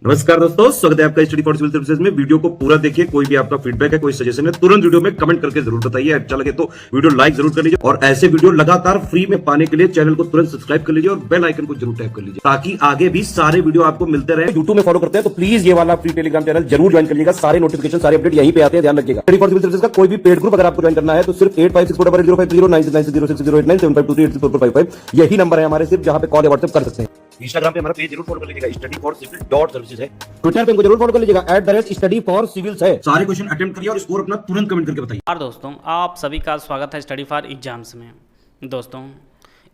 नमस्कार दोस्तों, स्वागत है आपका स्टडी फॉर सिविल सर्विसेज में। वीडियो को पूरा देखिए। कोई भी आपका फीडबैक है, कोई सजेशन है, तुरंत वीडियो में कमेंट करके जरूर बताइए। अच्छा लगे तो वीडियो लाइक जरूर कर लीजिए और ऐसे वीडियो लगातार फ्री में पाने के लिए चैनल को तुरंत सब्सक्राइब कर लीजिए और बेल आइकन को जरूर टैप कर लीजिए ताकि आगे भी सारे वीडियो आपको मिलते रहे। यूट्यूब में फॉलो करते हैं तो प्लीज ये वाला फ्री टेलीग्राम चैनल जरूर ज्वाइन करिएगा। सारे नोटिफिकेशन, सारे अपडेट यहीं पे आते हैं, ध्यान रखिएगा। स्टडी फॉर सिविल सर्विसेज का कोई भी पेड ग्रुप अगर आपको ज्वाइन करना है तो सिर्फ 8564809606097523864555 यही नंबर है हमारे, सिर्फ जहां पे कॉल या व्हाट्सएप कर सकते हैं। इंस्टाग्राम पे हमारा पेज जरूर फॉलो कर लीजिएगा, स्टडी फॉर सिविल .सर्विसेज है। ट्विटर पे हमको जरूर फॉलो कर लीजिएगा, @स्टडी फॉर सिविल्स है। सारे क्वेश्चन अटेम्प्ट करिए और स्कोर अपना तुरंत कमेंट करके बताइए। और दोस्तों, आप सभी का स्वागत है स्टडी फॉर एग्जाम्स में। दोस्तों,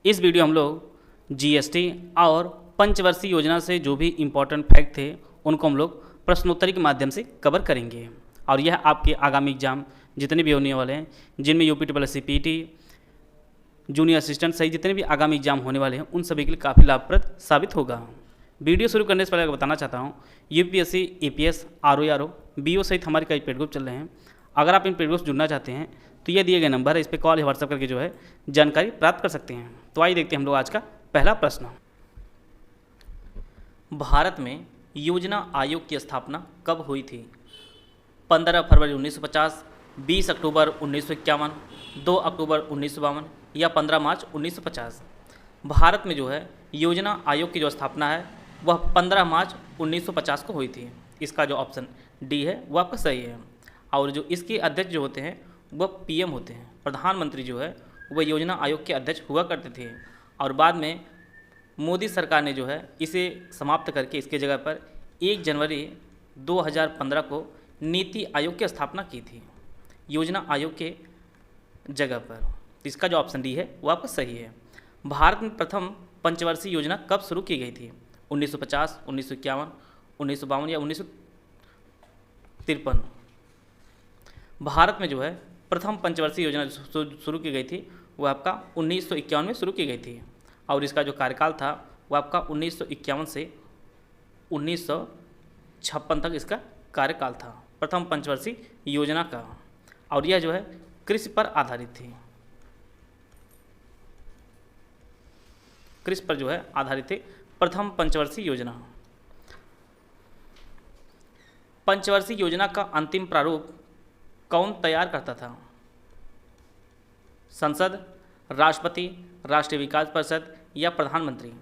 इस वीडियो हम लोग जीएसटी और पंचवर्षीय योजना से जो भी इम्पोर्टेंट फैक्ट थे उनको हम लोग प्रश्नोत्तरी के माध्यम से कवर करेंगे। और यह आपके आगामी एग्जाम जितने भी होने वाले हैं, जिनमें यूपी सीपीटी, जूनियर असिस्टेंट सहित जितने भी आगामी एग्जाम होने वाले हैं, उन सभी के लिए काफ़ी लाभप्रद साबित होगा। वीडियो शुरू करने से पहले बताना चाहता हूँ, यूपीएससी, एपीएस, आरओ, बीओ सहित हमारे कई पेड ग्रुप चल रहे हैं। अगर आप इन पेड ग्रुप से जुड़ना चाहते हैं तो ये दिए गए नंबर है, इस पर कॉल या व्हाट्सएप करके जो है जानकारी प्राप्त कर सकते हैं। तो आइए देखते हैं हम लोग आज का पहला प्रश्न। भारत में योजना आयोग की स्थापना कब हुई थी? 15 फरवरी 1950, 20 अक्टूबर 1951, 2 अक्टूबर 1952 या 15 मार्च 1950। भारत में जो है योजना आयोग की जो स्थापना है वह 15 मार्च 1950 को हुई थी। इसका जो ऑप्शन डी है वो आपका सही है। और जो इसके अध्यक्ष जो होते हैं वह पीएम होते हैं। प्रधानमंत्री जो है वह योजना आयोग के अध्यक्ष हुआ करते थे। और बाद में मोदी सरकार ने जो है इसे समाप्त करके इसके जगह पर 1 जनवरी 2015 को नीति आयोग की स्थापना की थी योजना आयोग के जगह पर। इसका जो ऑप्शन डी है वो आपका सही है। भारत में प्रथम पंचवर्षीय योजना कब शुरू की गई थी? 1950, 1951, 1952 या 1953। भारत में जो है प्रथम पंचवर्षीय योजना शुरू की गई थी वो आपका 1951 में शुरू की गई थी। और इसका जो कार्यकाल था वो आपका 1951 से 1956 तक इसका कार्यकाल था, प्रथम पंचवर्षीय योजना का। और यह जो है कृषि पर आधारित थी, कृषि पर जो है आधारित थी प्रथम पंचवर्षीय योजना। पंचवर्षीय योजना का अंतिम प्रारूप कौन तैयार करता था? संसद, राष्ट्रपति, राष्ट्रीय विकास परिषद या प्रधानमंत्री?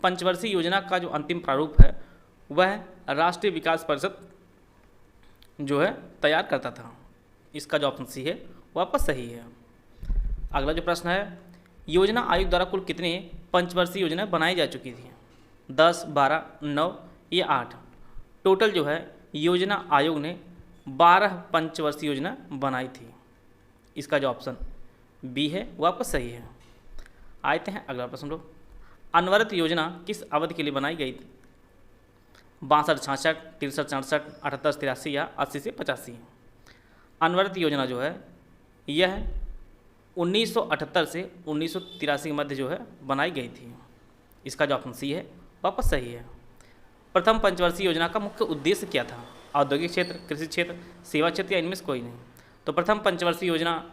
पंचवर्षीय योजना का जो अंतिम प्रारूप है वह राष्ट्रीय विकास परिषद जो है तैयार करता था। इसका जो ऑप्शन सी है वो आपका सही है। अगला जो प्रश्न है, योजना आयोग द्वारा कुल कितनी पंचवर्षीय योजनाएं बनाई जा चुकी थी? 10, 12, 9 या 8? टोटल जो है योजना आयोग ने 12 पंचवर्षीय योजना बनाई थी। इसका जो ऑप्शन बी है वो आपका सही है। आते हैं अगला प्रश्न लोग। अनवरत योजना किस अवधि के लिए बनाई गई थी? 62, 66, 63, 67, 78, 83 या 80 से 85? अनवरत योजना जो है यह 1978 से 1983 के मध्य जो है बनाई गई थी। इसका जो ऑप्शन सी है वापस सही है। प्रथम पंचवर्षीय योजना का मुख्य उद्देश्य क्या था? औद्योगिक क्षेत्र, कृषि क्षेत्र, सेवा क्षेत्र या इनमें से कोई नहीं? तो प्रथम पंचवर्षीय योजना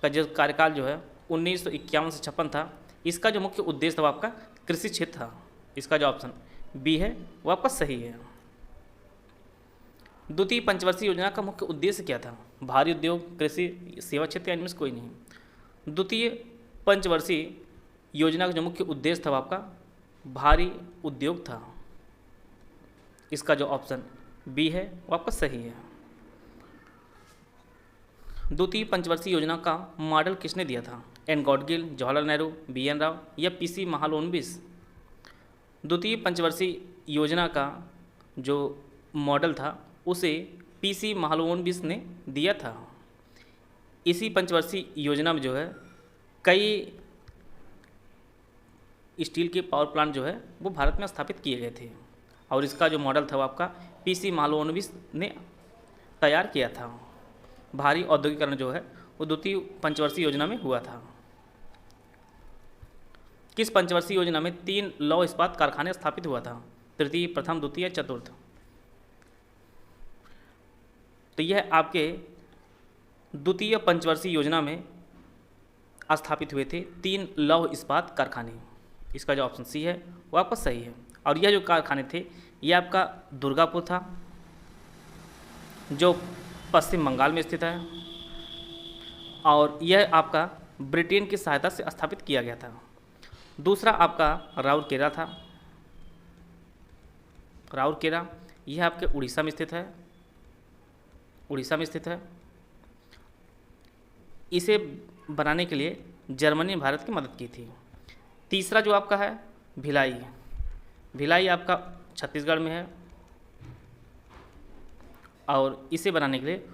का जो कार्यकाल जो है 1951 से 56 था। इसका जो मुख्य उद्देश्य था वो आपका कृषि क्षेत्र था। इसका जो ऑप्शन बी है वो आपका सही है। द्वितीय पंचवर्षीय योजना का मुख्य उद्देश्य क्या था? भारी उद्योग, कृषि, सेवा क्षेत्र या इनमें से कोई नहीं? द्वितीय पंचवर्षीय योजना का जो मुख्य उद्देश्य था वो आपका भारी उद्योग था। इसका जो ऑप्शन बी है वो आपका सही है। द्वितीय पंचवर्षीय योजना का मॉडल किसने दिया था? एन गॉडगिल, जवाहरलाल नेहरू, BN राव या PC महालनोबिस? द्वितीय पंचवर्षीय योजना का जो मॉडल था उसे PC महालनोबिस ने दिया था। इसी पंचवर्षीय योजना में जो है कई स्टील के पावर प्लांट जो है वो भारत में स्थापित किए गए थे। और इसका जो मॉडल था वो आपका PC महालनोबिस ने तैयार किया था। भारी औद्योगिकरण जो है वो द्वितीय पंचवर्षीय योजना में हुआ था। किस पंचवर्षीय योजना में 3 लौह इस्पात कारखाने स्थापित हुआ था? तृतीय, प्रथम, द्वितीय या चतुर्थ? तो यह आपके द्वितीय पंचवर्षीय योजना में स्थापित हुए थे 3 लौह इस्पात कारखाने। इसका जो ऑप्शन सी है वो आपका सही है। और यह जो कारखाने थे ये आपका दुर्गापुर था जो पश्चिम बंगाल में स्थित है, और यह आपका ब्रिटेन की सहायता से स्थापित किया गया था। दूसरा आपका राउरकेला था। राउरकेला यह आपके उड़ीसा में स्थित है, उड़ीसा में स्थित है। इसे बनाने के लिए जर्मनी ने भारत की मदद की थी। तीसरा जो आपका है भिलाई, भिलाई आपका छत्तीसगढ़ में है और इसे बनाने के लिए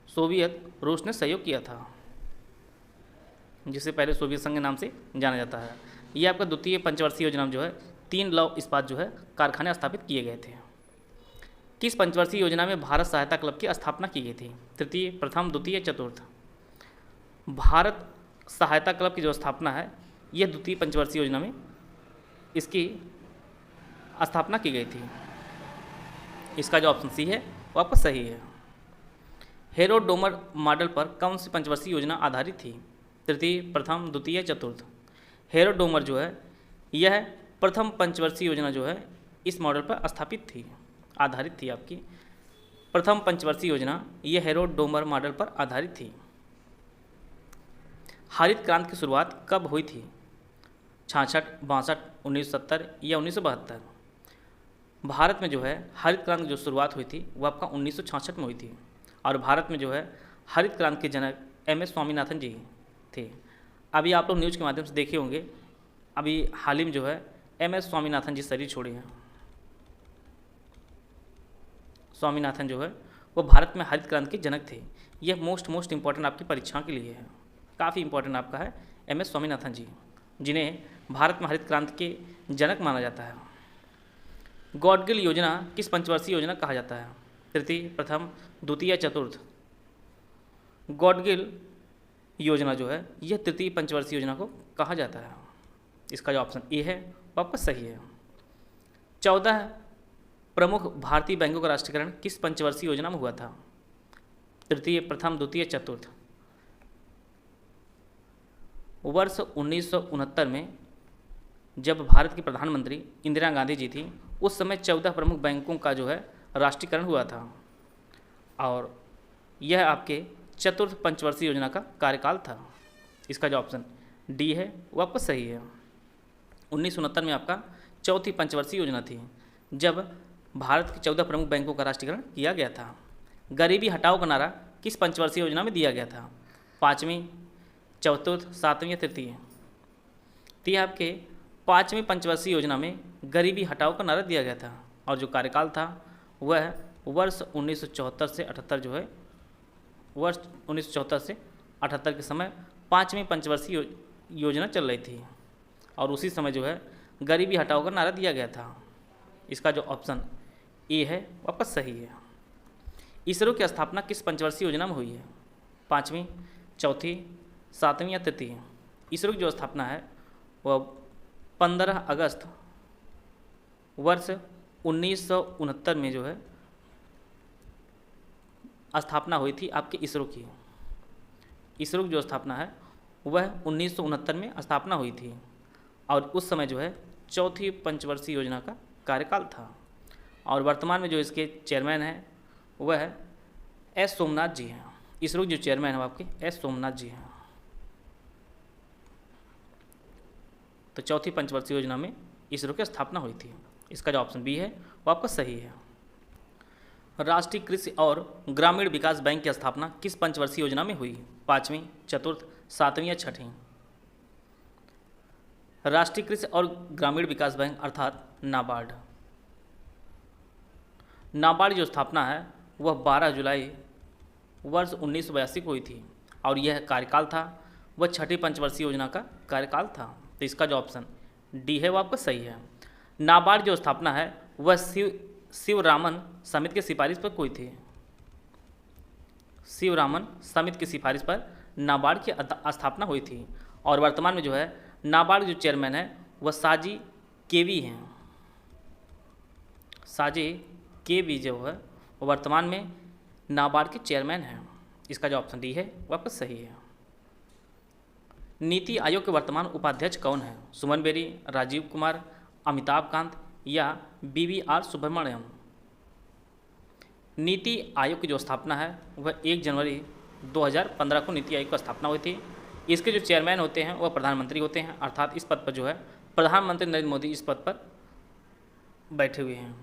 सोवियत रूस ने सहयोग किया था, जिसे पहले सोवियत संघ के नाम से जाना जाता है। यह आपका द्वितीय पंचवर्षीय योजना में जो है 3 लौह इस्पात जो है कारखाने स्थापित किए गए थे। किस पंचवर्षीय योजना में भारत सहायता क्लब की स्थापना की गई थी? तृतीय, प्रथम, द्वितीय, चतुर्थ। भारत सहायता क्लब की जो स्थापना है यह द्वितीय पंचवर्षीय योजना में इसकी स्थापना की गई थी। इसका जो ऑप्शन सी है वो आपका सही है। हेरोडोमर मॉडल पर कौन सी पंचवर्षीय योजना आधारित थी? तृतीय, प्रथम, द्वितीय, चतुर्थ। हेरोडोमर जो है यह प्रथम पंचवर्षीय योजना जो है इस मॉडल पर स्थापित थी, आधारित थी। आपकी प्रथम पंचवर्षीय योजना यह हेरोडोमर मॉडल पर आधारित थी। हरित क्रांति की शुरुआत कब हुई थी? 66, 62, 1970 या 1972? भारत में जो है हरित क्रांति की जो शुरुआत हुई थी वो आपका 1966 में हुई थी, और भारत में जो है हरित क्रांति के जनक MS स्वामीनाथन जी थे। अभी आप लोग न्यूज़ के माध्यम से देखे होंगे, अभी हाल ही में जो है MS स्वामीनाथन जी शरीर छोड़े हैं। स्वामीनाथन जो है वो भारत में हरित क्रांति के जनक थे। यह मोस्ट इंपॉर्टेंट आपकी परीक्षा के लिए है, काफ़ी इंपॉर्टेंट आपका है MS स्वामीनाथन जी, जिन्हें भारत में हरित क्रांति के जनक माना जाता है। गॉडगिल योजना किस पंचवर्षीय योजना कहा जाता है? तृतीय, प्रथम, द्वितीय, चतुर्थ। गॉडगिल योजना जो है यह तृतीय पंचवर्षीय योजना को कहा जाता है। इसका जो ऑप्शन ए है वो आपका सही है। 14 प्रमुख भारतीय बैंकों का राष्ट्रीयकरण किस पंचवर्षीय योजना में हुआ था? तृतीय, प्रथम, द्वितीय, चतुर्थ। वर्ष 1969 में जब भारत की प्रधानमंत्री इंदिरा गांधी जी थी उस समय 14 प्रमुख बैंकों का जो है राष्ट्रीयकरण हुआ था, और यह आपके चतुर्थ पंचवर्षीय योजना का कार्यकाल था। इसका जो ऑप्शन डी है वो आपका सही है। 1969 में आपका चौथी पंचवर्षीय योजना थी जब भारत के 14 प्रमुख बैंकों का राष्ट्रीयकरण किया गया था। गरीबी हटाओ का नारा किस पंचवर्षीय योजना में दिया गया था? 5वीं, चतुर्थ, 7वीं या तृतीय? तो यह आपके 5वीं पंचवर्षीय योजना में गरीबी हटाओ का नारा दिया गया था, और जो कार्यकाल था वह वर्ष 1974 से 78 जो है, वर्ष 1974 से 78 के समय 5वीं पंचवर्षीय योजना चल रही थी, और उसी समय जो है गरीबी हटाओ का नारा दिया गया था। इसका जो ऑप्शन ए है वो आपका सही है। इसरो की स्थापना किस पंचवर्षीय योजना में हुई है? 5वीं, चौथी, 7वीं या तृतीय? इसरो की जो स्थापना है वह 15 अगस्त वर्ष 1969 में जो है स्थापना हुई थी आपके इसरो की। इसरो की जो स्थापना है वह 1969 में स्थापना हुई थी, और उस समय जो है चौथी पंचवर्षीय योजना का कार्यकाल था, और वर्तमान में जो इसके चेयरमैन हैं वह S सोमनाथ जी हैं। इसरो के जो चेयरमैन हैं वो आपके S सोमनाथ जी हैं। तो चौथी पंचवर्षीय योजना में इसरो की स्थापना हुई थी। इसका जो ऑप्शन बी है वो आपका सही है। राष्ट्रीय कृषि और ग्रामीण विकास बैंक की स्थापना किस पंचवर्षीय योजना में हुई? 5वीं, चतुर्थ, 7वीं या छठी? राष्ट्रीय कृषि और ग्रामीण विकास बैंक अर्थात नाबार्ड। नाबार्ड जो स्थापना है वह 12 जुलाई वर्ष 1982 को हुई थी, और यह कार्यकाल था वह छठी पंचवर्षीय योजना का कार्यकाल था। तो इसका जो ऑप्शन डी है वो आपका सही है। नाबार्ड जो स्थापना है वह शिवरामन समिति की सिफारिश पर हुई थी। शिवरामन समिति की सिफारिश पर नाबार्ड की स्थापना हुई थी, और वर्तमान में जो है नाबार्ड जो चेयरमैन है वह साजी केवी हैं। साजी केवी जो है वो वर्तमान में नाबार्ड के चेयरमैन हैं। इसका जो ऑप्शन डी है वो आपका सही है। नीति आयोग के वर्तमान उपाध्यक्ष कौन है? सुमन बेरी, राजीव कुमार, अमिताभ कांत या BVR सुब्रमण्यम? नीति आयोग की जो स्थापना है वह 1 जनवरी 2015 को नीति आयोग की स्थापना हुई थी। इसके जो चेयरमैन होते हैं वह प्रधानमंत्री होते हैं, अर्थात इस पद पर जो है प्रधानमंत्री नरेंद्र मोदी इस पद पर बैठे हुए हैं।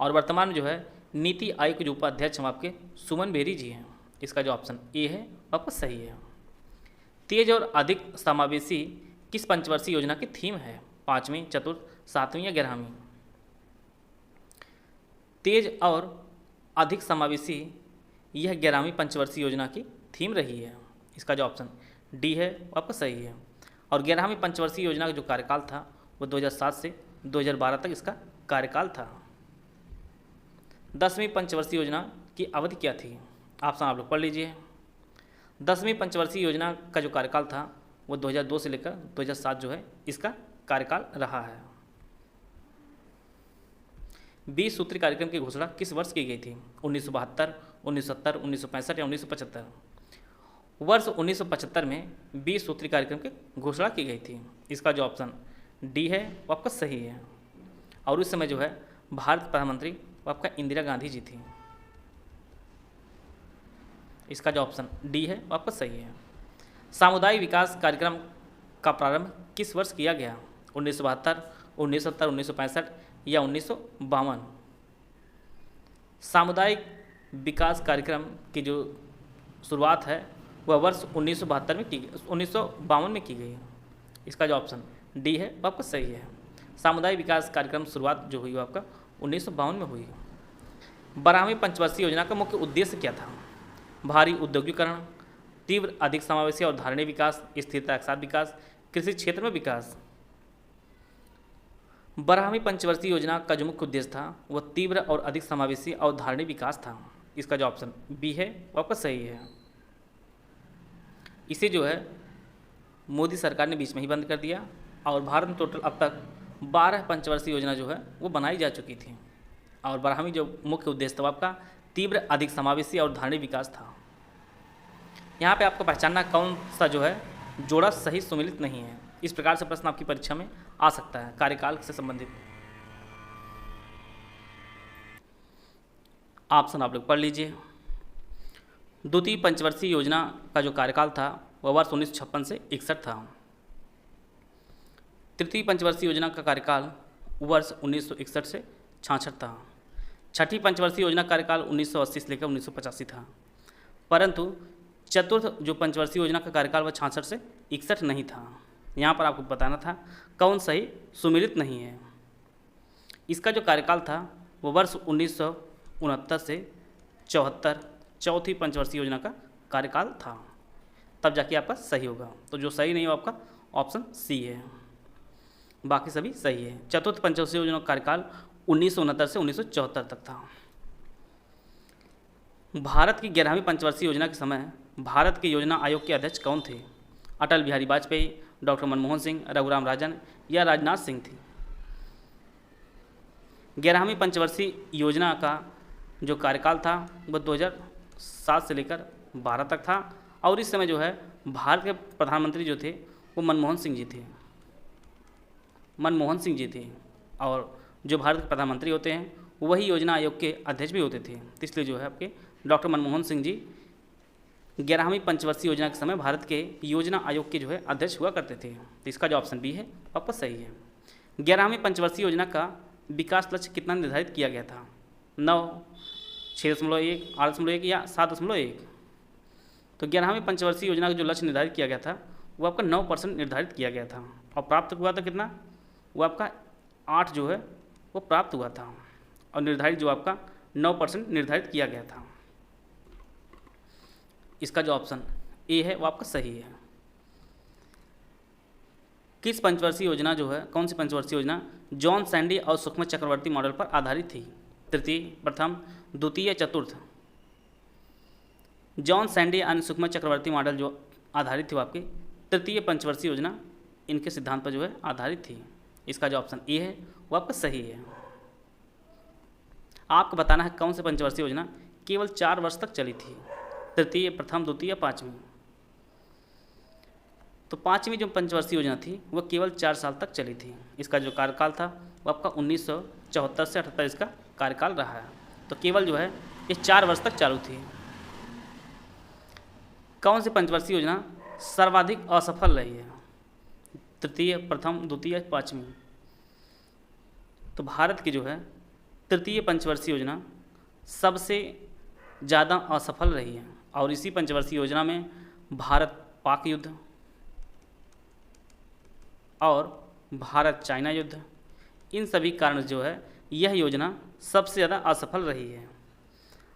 और वर्तमान में जो है नीति आयोग के जो उपाध्यक्ष हैं आपके सुमन बेरी जी हैं। इसका जो ऑप्शन ए है आपका सही है। तेज और अधिक समावेशी किस पंचवर्षीय योजना की थीम है? 5वीं, चतुर्थ, 7वीं या 11वीं? तेज और अधिक समावेशी यह 11वीं पंचवर्षीय योजना की थीम रही है। इसका जो ऑप्शन डी है आपका सही है। और 11वीं पंचवर्षीय योजना का जो कार्यकाल था वो 2007 से 2012 तक इसका कार्यकाल था। 10वीं पंचवर्षीय योजना की अवधि क्या थी? ऑप्शन आप लोग पढ़ लीजिए। 10वीं पंचवर्षीय योजना का जो कार्यकाल था वो 2002 से लेकर 2007 जो है इसका कार्यकाल रहा है। 20 सूत्री कार्यक्रम की घोषणा किस वर्ष की गई थी? 1972, 1970, 1965 या 1975? वर्ष 1975 में 20 सूत्री कार्यक्रम की घोषणा की गई थी। इसका जो ऑप्शन डी है वो आपका सही है। और उस समय जो है भारत प्रधानमंत्री वो आपका इंदिरा गांधी जी थी। इसका जो ऑप्शन डी है वो आपका सही है। सामुदायिक विकास कार्यक्रम का प्रारंभ किस वर्ष किया गया? 1972, 1970, 1965 या 1952? सामुदायिक विकास कार्यक्रम की जो शुरुआत है वह वर्ष 1972 में की गई, 1952 में की गई है। इसका जो ऑप्शन डी है वो आपका सही है। सामुदायिक विकास कार्यक्रम शुरुआत जो हुई वो आपका 1952 में हुई। 12वीं पंचवर्षीय योजना का मुख्य उद्देश्य क्या था? भारी औद्योगिकरण, तीव्र अधिक समावेशी और धारणीय विकास, स्थिरता के साथ विकास, कृषि क्षेत्र में विकास? 12वीं पंचवर्षीय योजना का जो मुख्य उद्देश्य था वह तीव्र और अधिक समावेशी और धारणीय विकास था। इसका जो ऑप्शन बी है वो आपका सही है। इसे जो है मोदी सरकार ने बीच में ही बंद कर दिया और भारत में टोटल अब तक 12 पंचवर्षीय योजना जो है वो बनाई जा चुकी थी। और 12वीं जो मुख्य उद्देश्य था वो आपका तीव्र अधिक समावेशी और धारणीय विकास था। यहाँ पे आपको पहचानना कौन सा जो है जोड़ा सही सुमिलित नहीं है। इस प्रकार से प्रश्न आपकी परीक्षा में आ सकता है कार्यकाल से संबंधित। ऑप्शन आप लोग पढ़ लीजिए। द्वितीय पंचवर्षीय योजना का जो कार्यकाल था वह वर्ष 1956 से 61 था। तृतीय पंचवर्षीय योजना का कार्यकाल वर्ष 1961 से 66 था। छठी पंचवर्षीय योजना कार्यकाल 1980 से लेकर 1985 था। परंतु चतुर्थ जो पंचवर्षीय योजना का कार्यकाल वह 66 से 61 नहीं था। यहाँ पर आपको बताना था कौन सही सुमिलित नहीं है। इसका जो कार्यकाल था वो वर्ष 1969 से 74 चौथी पंचवर्षीय योजना का कार्यकाल था। तब जाके आपका सही होगा। तो जो सही नहीं हो आपका ऑप्शन सी है, बाकी सभी सही है। चतुर्थ पंचवर्षीय योजना का कार्यकाल 1969 से 1974 तक था। भारत की 11वीं पंचवर्षीय योजना के समय भारत के योजना आयोग के अध्यक्ष कौन थे? अटल बिहारी वाजपेयी, डॉक्टर मनमोहन सिंह, रघुराम राजन या राजनाथ सिंह थी? 11वीं पंचवर्षीय योजना का जो कार्यकाल था वह 2007 से लेकर 12 तक था। और इस समय जो है भारत के प्रधानमंत्री जो थे वो मनमोहन सिंह जी थे। मनमोहन सिंह जी थे। और जो भारत के प्रधानमंत्री होते हैं वही योजना आयोग के अध्यक्ष भी होते थे। तो इसलिए जो है आपके डॉक्टर मनमोहन सिंह जी 11वीं पंचवर्षीय योजना के समय भारत के योजना आयोग के जो है अध्यक्ष हुआ करते थे। तो इसका जो ऑप्शन बी है आपका सही है। 11वीं पंचवर्षीय योजना का विकास लक्ष्य कितना निर्धारित किया गया था? 9, 6.1, 8.1 या 7.1? तो 11वीं पंचवर्षीय योजना का जो लक्ष्य निर्धारित किया गया था वो आपका 9% निर्धारित किया गया था। और प्राप्त हुआ था कितना? वो आपका 8 जो है वो प्राप्त हुआ था। और निर्धारित जो आपका 9% निर्धारित किया गया था। इसका जो ऑप्शन ए है वो आपका सही है। किस पंचवर्षीय योजना जो है, कौन सी पंचवर्षीय योजना जॉन सैंडी और सुषमा चक्रवर्ती मॉडल पर आधारित थी? तृतीय, प्रथम, द्वितीय या चतुर्थ? जॉन सैंडी और सुषमा चक्रवर्ती मॉडल जो आधारित थी वो आपकी तृतीय पंचवर्षीय योजना इनके सिद्धांत पर जो है आधारित थी। इसका जो ऑप्शन ए है वो आपका सही है। आपको बताना है कौन सी पंचवर्षीय योजना केवल 4 वर्ष तक चली थी? तृतीय, प्रथम, द्वितीय या 5वीं? तो 5वीं जो पंचवर्षीय योजना थी वह केवल 4 साल तक चली थी। इसका जो कार्यकाल था वो आपका 1974 से 78 इसका कार्यकाल रहा है। तो केवल जो है ये 4 वर्ष तक चालू थी। कौन सी पंचवर्षीय योजना सर्वाधिक असफल रही है? तृतीय, प्रथम, द्वितीय, 5वीं। तो भारत की जो है तृतीय पंचवर्षीय योजना सबसे ज़्यादा असफल रही है और इसी पंचवर्षीय योजना में भारत पाक युद्ध और भारत चाइना युद्ध, इन सभी कारण जो है यह योजना सबसे ज़्यादा असफल रही है।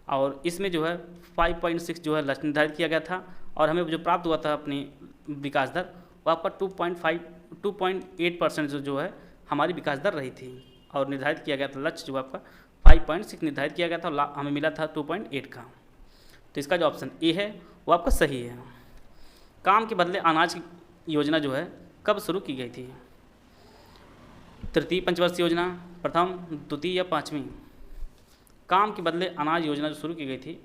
और इसमें जो है 5.6 जो है लक्ष्य निर्धारित किया गया था और हमें जो प्राप्त हुआ था अपनी विकास दर वो आपका 2.8% जो है हमारी विकास दर रही थी और निर्धारित किया गया था लक्ष्य जो आपका 5.6 निर्धारित किया गया था और हमें मिला था 2.8 का। तो इसका जो ऑप्शन ए है वो आपका सही है। काम के बदले अनाज की योजना जो है कब शुरू की गई थी? तृतीय पंचवर्षीय योजना, प्रथम, द्वितीय या 5वीं? काम के बदले अनाज योजना जो शुरू की गई थी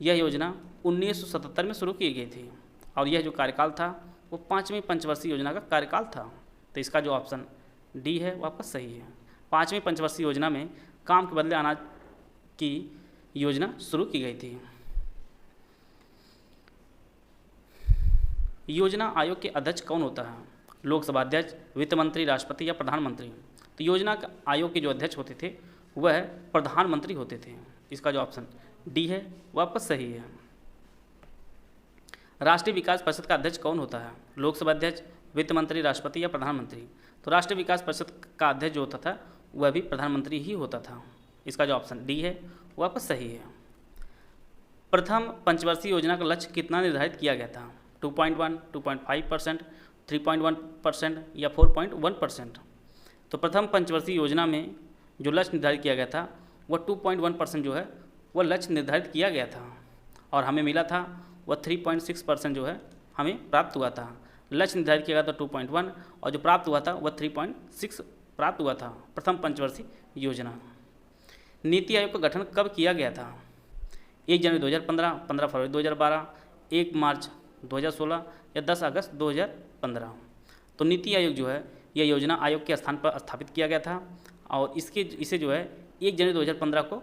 यह योजना 1977 में शुरू की गई थी और यह जो कार्यकाल था वो 5वीं पंचवर्षीय योजना का कार्यकाल था। तो इसका जो ऑप्शन डी है वो आपका सही है। 5वीं पंचवर्षीय योजना में काम के बदले अनाज की योजना शुरू की गई थी। योजना आयोग के अध्यक्ष कौन होता है? लोकसभा अध्यक्ष, वित्त मंत्री, राष्ट्रपति या प्रधानमंत्री? तो योजना आयोग के जो अध्यक्ष होते थे वह प्रधानमंत्री होते थे। इसका जो ऑप्शन डी है वो आपका सही है। राष्ट्रीय विकास परिषद का अध्यक्ष कौन होता है? लोकसभा अध्यक्ष, वित्त मंत्री, राष्ट्रपति या प्रधानमंत्री? तो राष्ट्रीय विकास परिषद का अध्यक्ष जो होता था वह भी प्रधानमंत्री ही होता था। इसका जो ऑप्शन डी है वो आपका सही है। प्रथम पंचवर्षीय योजना का लक्ष्य कितना निर्धारित किया गया था? 2.1, 2.5%, 3.1% या 4.1%? तो प्रथम पंचवर्षीय योजना में जो लक्ष्य निर्धारित किया गया था वह 2.1% जो है वह लक्ष्य निर्धारित किया गया था और हमें मिला था वह 3.6% जो है हमें प्राप्त हुआ था। लक्ष्य निर्धारित किया गया था 2.1 और जो प्राप्त हुआ था वह 3.6 प्राप्त हुआ था प्रथम पंचवर्षीय योजना। नीति आयोग का गठन कब किया गया था? 1 जनवरी 2015, 15 फरवरी 2012, 1 मार्च 2016 या 10 अगस्त 2015? तो नीति आयोग जो है यह योजना आयोग के स्थान पर स्थापित किया गया था और इसे जो है 1 जनवरी 2015 को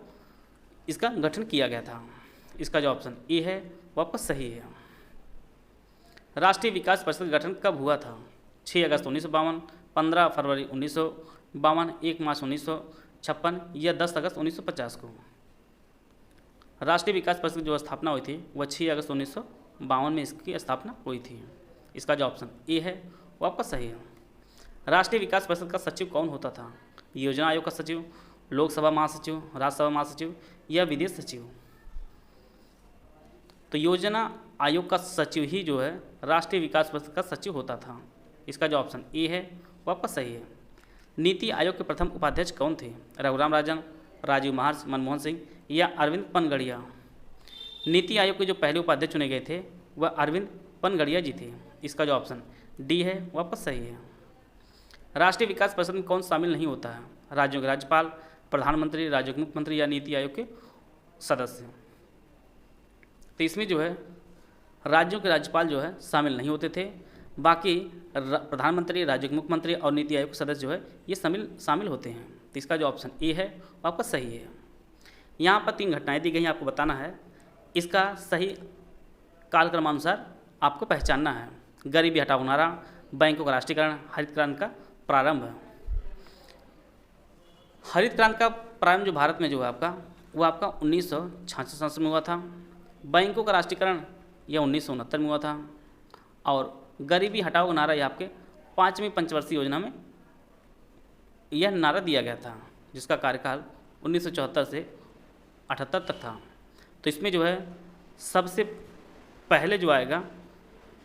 इसका गठन किया गया था। इसका जो ऑप्शन ए है वो आपका सही है। राष्ट्रीय विकास परिषद का गठन कब हुआ था? 6 अगस्त 1952, 15 फरवरी 1952, 1 मार्च 1956 या 10 अगस्त 1950 को? राष्ट्रीय विकास परिषद की जो स्थापना हुई थी वह 6 अगस्त 1952 में इसकी स्थापना हुई थी। इसका जो ऑप्शन ए है वो आपका सही है। राष्ट्रीय विकास परिषद का सचिव कौन होता था? योजना आयोग का सचिव, लोकसभा महासचिव, राज्यसभा महासचिव या विदेश सचिव? तो योजना आयोग का सचिव ही जो है राष्ट्रीय विकास परिषद का सचिव होता था। इसका जो ऑप्शन ए है वो आपका सही है। नीति आयोग के प्रथम उपाध्यक्ष कौन थे? रघुराम राजन, राजीव महर्ष, मनमोहन सिंह या अरविंद पनगड़िया? नीति आयोग के जो पहले उपाध्यक्ष चुने गए थे वह अरविंद पनगड़िया जी थे। इसका जो ऑप्शन डी है वो आपका सही है। राष्ट्रीय विकास परिषद में कौन शामिल नहीं होता है? राज्यों के राज्यपाल, प्रधानमंत्री, राज्यों के मुख्यमंत्री या नीति आयोग के सदस्य? तो इसमें जो है राज्यों के राज्यपाल जो है शामिल नहीं होते थे, बाकी प्रधानमंत्री, राज्यों के मुख्यमंत्री और नीति आयोग के सदस्य जो है ये शामिल होते हैं। तो इसका जो ऑप्शन ए है वो आपका सही है। यहाँ पर 3 घटनाएं दी गई हैं, आपको बताना है, इसका सही कालक्रमानुसार आपको पहचानना है। गरीबी हटाओ नारा, बैंकों का राष्ट्रीयकरण, हरित क्रांति का प्रारंभ। हरित क्रांति का प्रारंभ जो भारत में जो है आपका वो आपका 1966 में हुआ था। बैंकों का राष्ट्रीयकरण यह 1969 में हुआ था और गरीबी हटाओ नारा यह आपके 5वीं पंचवर्षीय योजना में यह नारा दिया गया था, जिसका कार्यकाल 1974 से 78 तक था। तो इसमें जो है सबसे पहले जो आएगा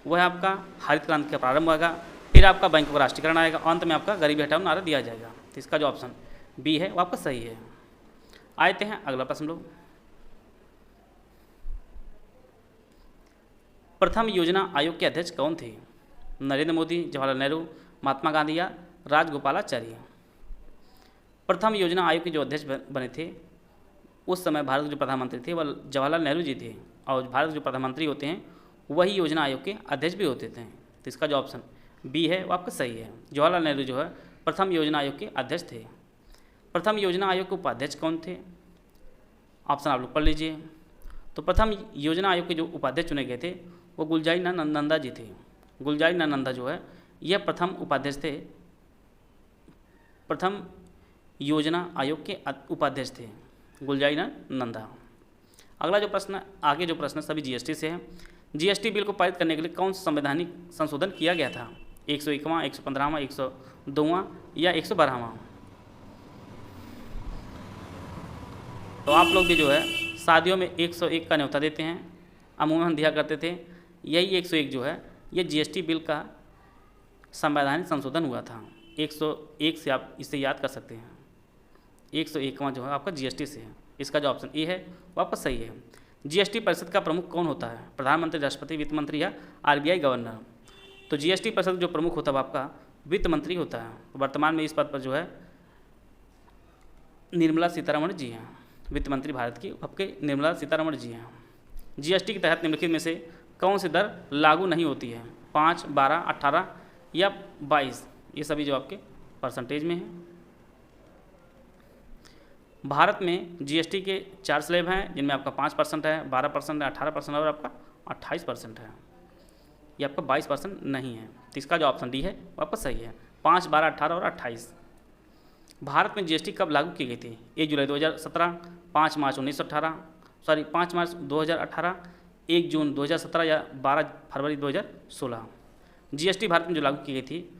वह आपका हरित क्रांति का प्रारंभ होगा, फिर आपका बैंकों का राष्ट्रीयकरण आएगा, अंत में आपका गरीबी हटाओ नारा दिया जाएगा। तो इसका जो ऑप्शन बी है वो आपका सही है। आते हैं अगला प्रश्न लोग। प्रथम योजना आयोग के अध्यक्ष कौन थे? नरेंद्र मोदी, जवाहरलाल नेहरू, महात्मा गांधी या राजगोपालाचारी? प्रथम योजना आयोग के जो अध्यक्ष बने थे उस समय भारत के जो प्रधानमंत्री थे वह जवाहरलाल नेहरू जी थे और भारत के जो प्रधानमंत्री होते हैं वही योजना आयोग के अध्यक्ष भी होते थे। तो इसका जो ऑप्शन बी है वो आपका सही है। जवाहरलाल नेहरू जो है प्रथम योजना आयोग के अध्यक्ष थे। प्रथम योजना आयोग के उपाध्यक्ष कौन थे? ऑप्शन आप लोग पढ़ लीजिए। तो प्रथम योजना आयोग के जो उपाध्यक्ष चुने गए थे वो गुलजारी नंदा जी थे। गुलजारी नंदा जो है यह प्रथम उपाध्यक्ष थे, प्रथम योजना आयोग के उपाध्यक्ष थे गुलजारी नंदा। अगला जो प्रश्न, आगे जो प्रश्न सभी जीएसटी से है। जीएसटी बिल को पारित करने के लिए कौन सा संवैधानिक संशोधन किया गया था? 101वां, 115वां, 102वां या 112वां? तो आप लोग भी जो है शादियों में 101 का न्योता देते हैं, अमूमन दिया करते थे। यही 101 जो है ये जीएसटी बिल का संवैधानिक संशोधन हुआ था। 101 से आप इसे याद कर सकते हैं। 101वां जो है आपका जीएसटी से है। इसका जो ऑप्शन ए है वो आपका सही है। जीएसटी परिषद का प्रमुख कौन होता है? प्रधानमंत्री, राष्ट्रपति, वित्त मंत्री या आरबीआई गवर्नर? तो जीएसटी परिषद जो प्रमुख होता है वो आपका वित्त मंत्री होता है। वर्तमान में इस पद पर जो है निर्मला सीतारमण जी हैं। वित्त मंत्री भारत की आपके निर्मला सीतारमण जी हैं। जीएसटी के तहत निम्नलिखित में से कौन सी दर लागू नहीं होती है? 5, 12, 18 या 22? ये सभी जो आपके परसेंटेज में है। भारत में जीएसटी के 4 स्लैब हैं जिनमें आपका 5% है, 12% है, 18% और आपका 28% है। ये आपका 22% नहीं है। तो इसका जो ऑप्शन डी है वो आपका सही है। 5, 12, 18 और 28। भारत में जीएसटी कब लागू की गई थी? 1 जुलाई 2017, 5 मार्च 2018, 1 जून 2017 या 12 फरवरी 2016? जीएसटी भारत में जो लागू की गई थी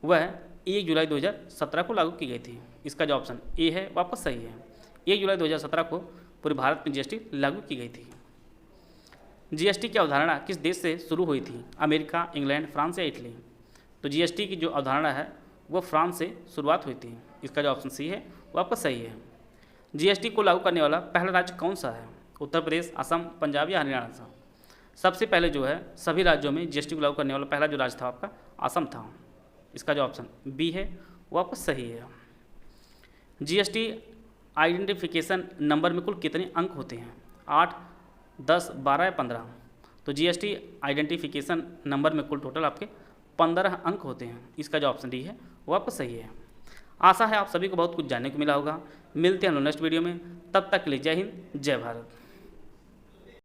वह 1 जुलाई 2017 को लागू की गई थी। इसका जो ऑप्शन ए है वो आपका सही है। 1 जुलाई 2017 को पूरे भारत में जीएसटी लागू की गई थी। जीएसटी की अवधारणा किस देश से शुरू हुई थी? अमेरिका, इंग्लैंड, फ्रांस या इटली? तो जीएसटी की जो अवधारणा है वो फ्रांस से शुरुआत हुई थी। इसका जो ऑप्शन सी है वो आपका सही है। जीएसटी को लागू करने वाला पहला राज्य कौन सा है? उत्तर प्रदेश, असम, पंजाब या हरियाणा? सबसे पहले जो है सभी राज्यों में जीएसटी को लागू करने वाला पहला जो राज्य था आपका असम था। इसका जो ऑप्शन बी है वो आपका सही है। जीएसटी आइडेंटिफिकेशन नंबर में कुल कितने अंक होते हैं? 8, 10, 12 या 15? तो जीएसटी आइडेंटिफिकेशन नंबर में कुल टोटल आपके 15 अंक होते हैं। इसका जो ऑप्शन डी है वो आपका सही है। आशा है आप सभी को बहुत कुछ जानने को मिला होगा। मिलते हैं नेक्स्ट वीडियो में, तब तक के लिए जय हिंद, जय भारत।